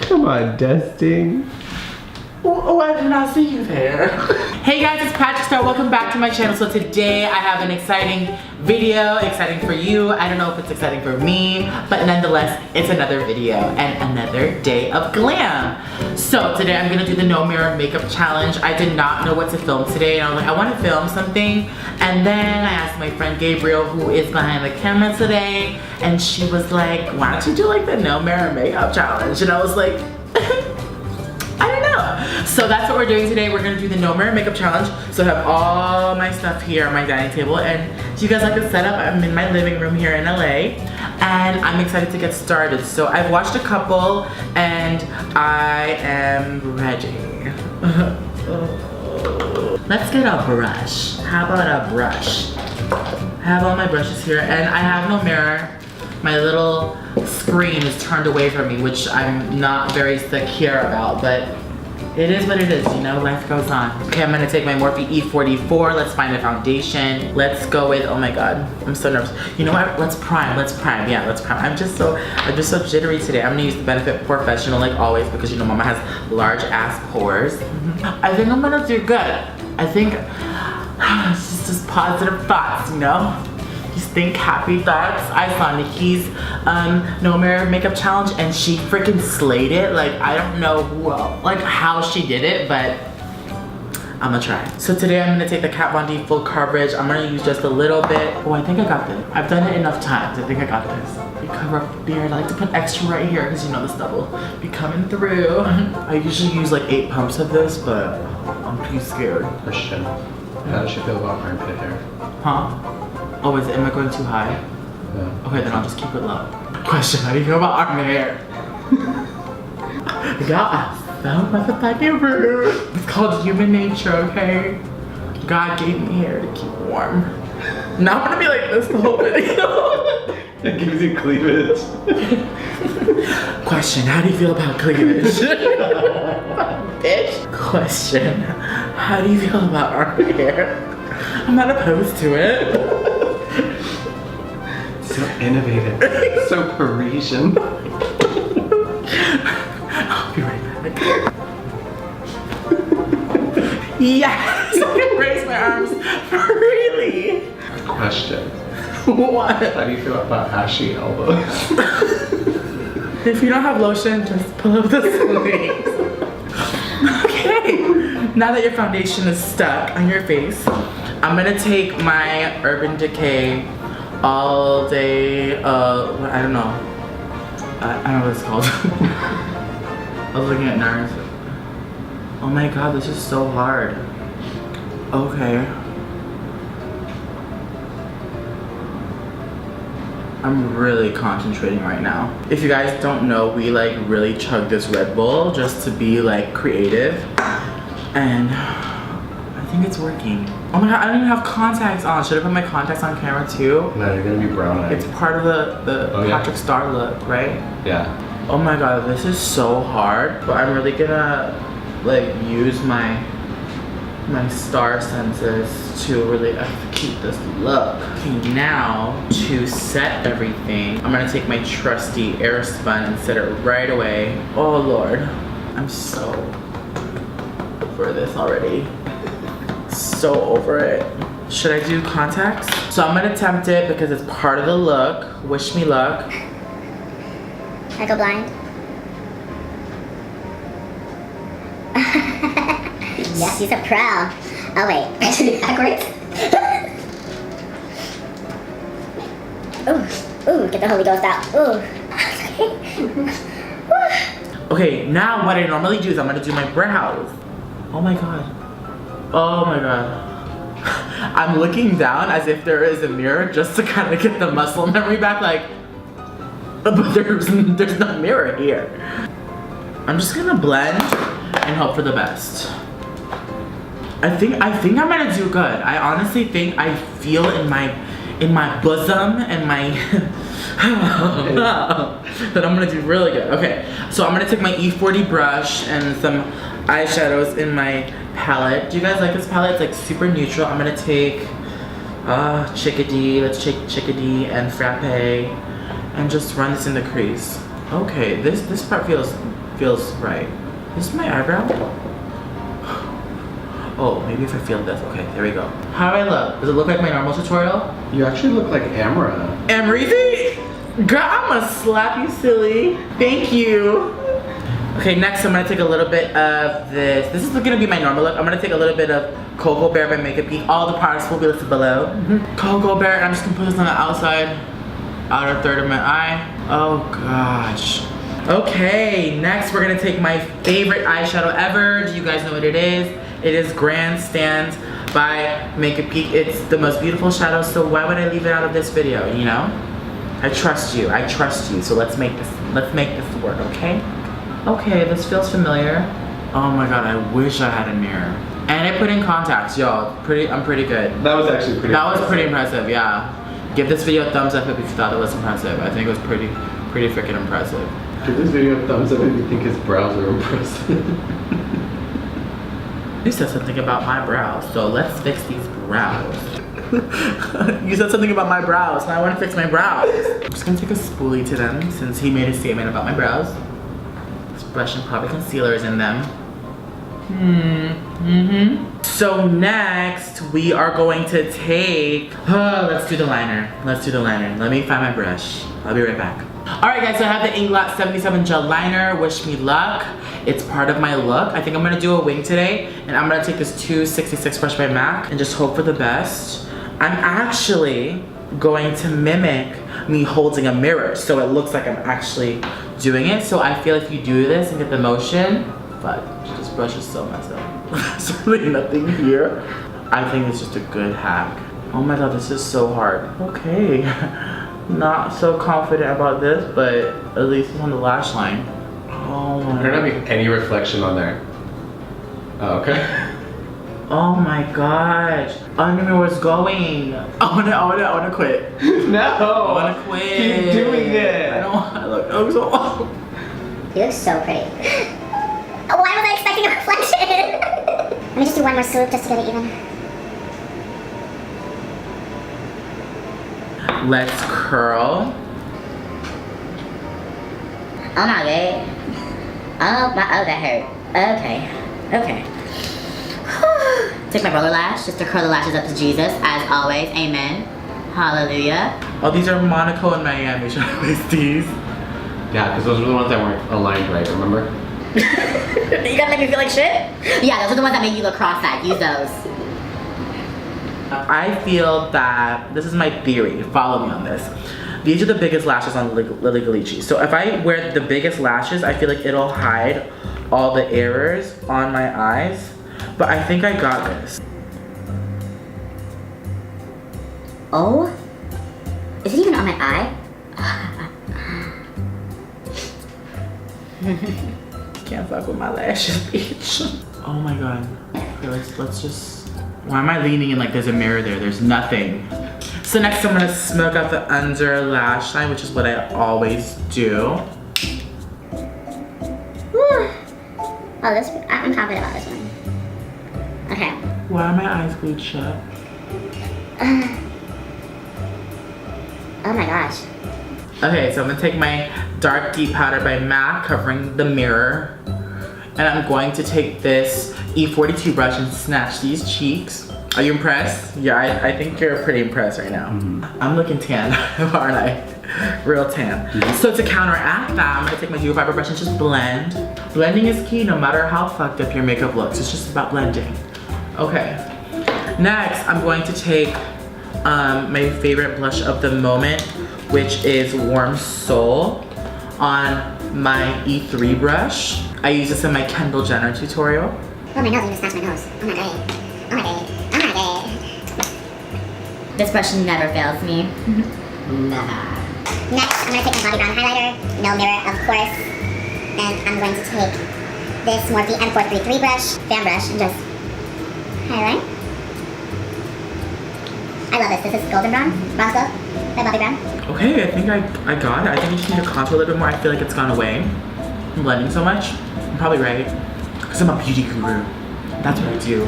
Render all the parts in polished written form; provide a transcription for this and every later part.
Come on, dusting. Oh, I did not see you there. Hey guys, it's Patrick Starrr. Welcome back to my channel. So today I have an exciting video, exciting for you. I don't know if it's exciting for me, but nonetheless, it's another video and another day of glam. So today I'm gonna do the no mirror makeup challenge. I did not know what to film today, and I was like, I wanna film something. And then I asked my friend Gabriel, who is behind the camera today, and she was like, why don't you do like the no mirror makeup challenge? And I was like, I don't know. So that's what we're doing today. We're gonna do the no mirror makeup challenge. So I have all my stuff here on my dining table, and do you guys like the setup? I'm in my living room here in LA, and I'm excited to get started. So I've watched a couple, and I am ready. Let's get a brush. How about a brush? I have all my brushes here, and I have no mirror. My little screen is turned away from me, which I'm not very secure about, but it is what it is, you know, life goes on. Okay, I'm gonna take my Morphe E44. Let's find a foundation. Let's go with, oh my God, I'm so nervous. You know what, let's prime, yeah, let's prime. I'm just so jittery today. I'm gonna use the Benefit Professional like always, because you know Mama has large ass pores. I think I'm gonna do good. I think it's just positive thoughts, you know? Just think happy thoughts. I saw Nikki's no mirror makeup challenge, and she freaking slayed it. Like, I don't know like how she did it, but I'm gonna try. So today I'm gonna take the Kat Von D full coverage. I'm gonna use just a little bit. Oh, I think I got this. I've done it enough times. I think I got this. We cover up the beard. I like to put extra right here because you know the stubble be coming through. I usually use like 8 pumps of this, but I'm too scared. Question. How does she feel about armpit hair? Huh? Oh, am I going too high? Yeah. Okay, then I'll just keep it low. Question, how do you feel about arm hair? God, so motherfucking rude. It's called human nature, okay? God gave me hair to keep warm. Now I'm gonna be like this the whole video. It gives you cleavage. Question, how do you feel about cleavage? Bitch. Question, how do you feel about arm hair? I'm not opposed to it. So innovative. So Parisian. I'll be right back. Yes! I can raise my arms freely. Question. What? How do you feel about ashy elbows? If you don't have lotion, just pull up the sleeves. Okay. Now that your foundation is stuck on your face, I'm gonna take my Urban Decay all day, I don't know. I don't know what it's called. I was looking at NARS. Oh my God, this is so hard. Okay. I'm really concentrating right now. If you guys don't know, we like really chug this Red Bull just to be like creative. And I think it's working. Oh my God, I don't even have contacts on. Should I put my contacts on camera too? No, you're gonna be brown-eyed. It's part of the Patrick Starrr look, right? Yeah. Oh my God, this is so hard. But I'm really gonna like use my star senses to really execute this look. Okay, now to set everything, I'm gonna take my trusty Airspun and set it right away. Oh Lord, I'm so over this already. So over it. Should I do contacts? So I'm gonna attempt it because it's part of the look. Wish me luck. I go blind. Yes, he's a pro. Oh wait, I should be backwards. Ooh, get the Holy Ghost out. Ooh. Okay, now what I normally do is I'm gonna do my brows. Oh my God. Oh my God. I'm looking down as if there is a mirror just to kind of get the muscle memory back, like, but there's no mirror here. I'm just gonna blend and hope for the best. I think I'm gonna do good. I honestly think I feel in my bosom and my that I'm gonna do really good. Okay, so I'm gonna take my E40 brush and some eyeshadows in my palette. Do you guys like this palette? It's like super neutral. I'm gonna take Chickadee. Let's take Chickadee and Frappe and just run this in the crease. Okay, this part feels feels right. Is this my eyebrow? Oh, maybe if I feel this. Okay, there we go. How do I look? Does it look like my normal tutorial? You actually look like Amara. Amrezy? Girl, I'm gonna slap you, silly. Thank you. Okay, next I'm gonna take a little bit of this. This is gonna be my normal look. I'm gonna take a little bit of Cocoa Bear by Makeup Geek. All the products will be listed below. Cocoa Bear, and I'm just gonna put this on the outside, outer third of my eye. Oh gosh. Okay, next we're gonna take my favorite eyeshadow ever. Do you guys know what it is? It is Grandstand by Makeup Geek. It's the most beautiful shadow, so why would I leave it out of this video, you know? I trust you, so let's make this work, okay? Okay, this feels familiar. Oh my god, I wish I had a mirror. And I put in contacts, y'all. I'm pretty good. That was actually pretty That was pretty impressive, yeah. Give this video a thumbs up if you thought it was impressive. I think it was pretty freaking impressive. Give this video a thumbs up if you think his brows are impressive. You said something about my brows, so let's fix these brows. You said something about my brows, and I want to fix my brows. I'm just gonna take a spoolie to them since he made a statement about my brows. This brush and probably concealer is in them. So next we are going to take, let's do the liner. Let me find my brush. I'll be right back. Alright guys, so I have the Inglot 77 gel liner. Wish me luck. It's part of my look. I think I'm gonna do a wing today, and I'm gonna take this 266 brush by MAC and just hope for the best. I'm actually going to mimic me holding a mirror, so it looks like I'm actually doing it. So I feel if you do this and get the motion, but this brush is so messed up. There's really nothing here. I think it's just a good hack. Oh my god, this is so hard. Okay. Not so confident about this, but at least it's on the lash line. Oh my god. There's not be any reflection on there. Oh, okay. Oh my gosh. I don't even know where it's going. I wanna quit. No! I wanna quit. Keep doing it! I look so You look so pretty. Why was I expecting a reflection? Let me just do one more swoop just to get it even. Let's curl. Oh my god. Oh that hurt. Okay. Take my roller lash just to curl the lashes up to Jesus, as always. Amen. Hallelujah. Oh, these are Monaco and Miami. Should I waste these? Yeah, because those were the ones that weren't aligned right, remember? You gotta make me feel like shit? Yeah, those are the ones that make you look cross-eyed. Use those. I feel that, this is my theory, follow me on this. These are the biggest lashes on Lily Ghalichi. So if I wear the biggest lashes, I feel like it'll hide all the errors on my eyes. But I think I got this. Oh? Is it even on my eye? Can't fuck with my lashes, bitch. Oh my god. Okay, let's just, why am I leaning in like there's a mirror there? There's nothing. So next I'm gonna smoke out the under lash line, which is what I always do. Oh, this, I'm confident about this one. Okay. Why are my eyes glued shut? Oh my gosh. Okay, so I'm gonna take my dark deep powder by MAC covering the mirror, and I'm going to take this E42 brush and snatch these cheeks. Are you impressed? Yeah, I think you're pretty impressed right now. I'm looking tan, aren't I? Real tan. So to counteract that, I'm gonna take my Duo Fiber brush and just blend. Blending is key no matter how fucked up your makeup looks. It's just about blending. Okay. Next, I'm going to take my favorite blush of the moment, which is Warm Soul, on my E3 brush. I use this in my Kendall Jenner tutorial. Oh, my nose, I need to snatch my nose. Oh my god. Oh my god. Oh my god. This brush never fails me. Never. Next, I'm going to take my Bobbi Brown highlighter, no mirror, of course. And I'm going to take this Morphe M433 brush, fan brush, and just highlight. I love this. This is Golden Brown, Roscoe, by Bobbi Brown. Okay, I think I got it. I think I just need to contour a little bit more. I feel like it's gone away. I'm blending so much. I'm probably right. Because I'm a beauty guru. That's what I do.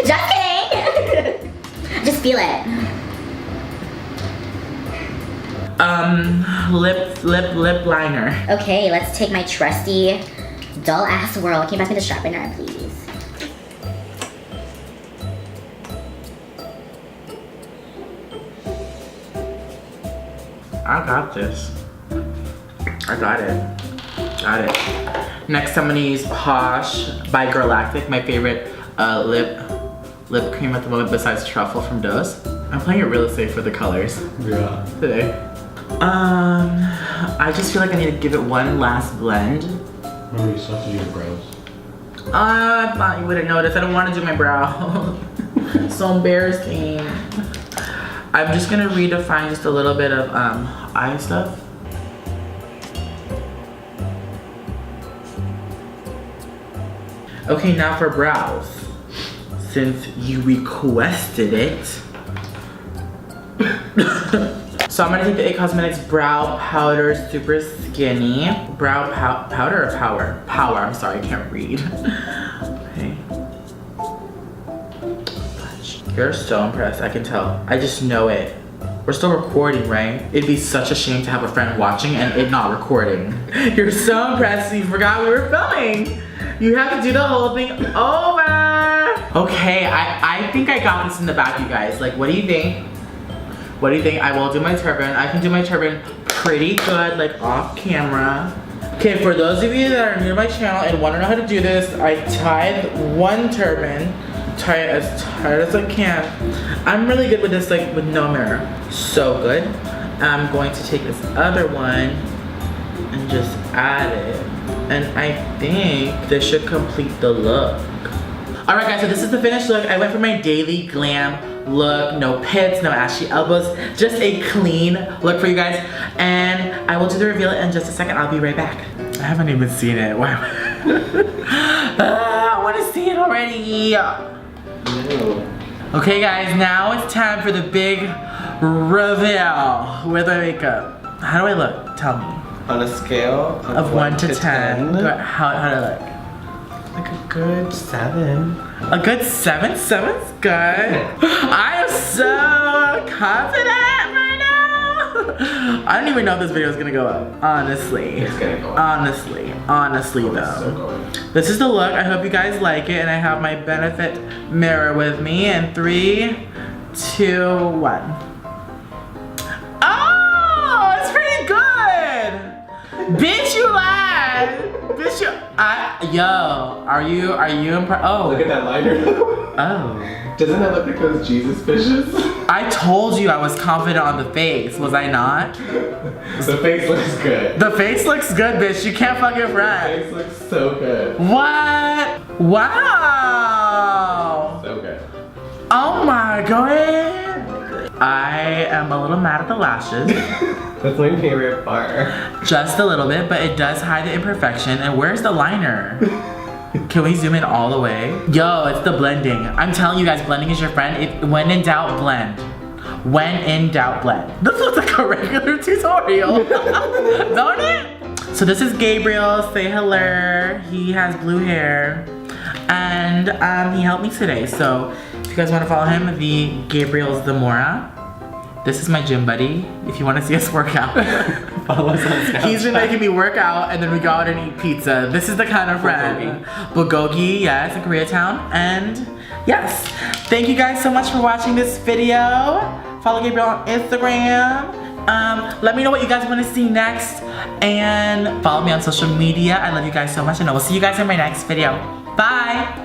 Just kidding! Just feel it. Lip liner. Okay, let's take my trusty dull ass whirl. Can you pass me the sharpener, please? I got this. I got it. Got it. Next, I'm gonna use Posh by Galactic, my favorite lip cream at the moment besides Truffle from Dose. I'm playing it really safe for the colors. Yeah. Today. I just feel like I need to give it one last blend. Remember, you still have to do your brows. I thought you wouldn't notice. I don't want to do my brow. So embarrassing. I'm just gonna redefine just a little bit of eye stuff. Okay, now for brows. Since you requested it. So I'm gonna take the IT Cosmetics Brow Powder Super Skinny. Brow powder or power? Power, I'm sorry, I can't read. Okay. You're so impressed, I can tell. I just know it. We're still recording, right? It'd be such a shame to have a friend watching and it not recording. You're so impressed, you forgot we were filming. You have to do the whole thing over. Okay, I think I got this in the back, you guys. Like, what do you think? What do you think? I will do my turban. I can do my turban pretty good, like off camera. Okay, for those of you that are new to my channel and want to know how to do this, I tied one turban. Tie it as tight as I can. I'm really good with this, like with no mirror. So good. I'm going to take this other one and just add it. And I think this should complete the look. Alright guys, so this is the finished look. I went for my daily glam look. No pits, no ashy elbows. Just a clean look for you guys. And I will do the reveal in just a second. I'll be right back. I haven't even seen it. Wow. I want to see it already. No. Okay guys, now it's time for the big reveal with my makeup. How do I look? Tell me. On a scale Of 1 to 10. How do I look? Like a good 7. A good 7? 7's good. I am so confident right now. I don't even know if this video is gonna go up. Honestly. It's gonna go up. Honestly though. So going. This is the look. I hope you guys like it. And I have my Benefit mirror with me. And 3, 2, 1. Oh, it's pretty good. Bitch, you lied. Bitch, yo, are you impressed? Oh. Look at that liner. Oh. Doesn't that look like those Jesus fishes? I told you I was confident on the face, was I not? The face looks good. The face looks good, bitch. You can't fucking The front. face looks so good. What? Wow. So good. Oh my god. I am a little mad at the lashes. That's my favorite part. Just a little bit, but it does hide the imperfection. And where's the liner? Can we zoom in all the way? Yo, it's the blending. I'm telling you guys, blending is your friend. When in doubt, blend. When in doubt, blend. This looks like a regular tutorial. Don't it? So this is Gabriel. Say hello. He has blue hair. And he helped me today. So if you guys want to follow him, the Gabriel's Zamora. This is my gym buddy. If you want to see us work out. Follow us on Snapchat. He's been making me work out and then we go out and eat pizza. This is the kind of friend. Bulgogi, yes, in Koreatown. And yes, thank you guys so much for watching this video. Follow Gabriel on Instagram. Let me know what you guys want to see next. And follow me on social media. I love you guys so much and I will see you guys in my next video. Bye.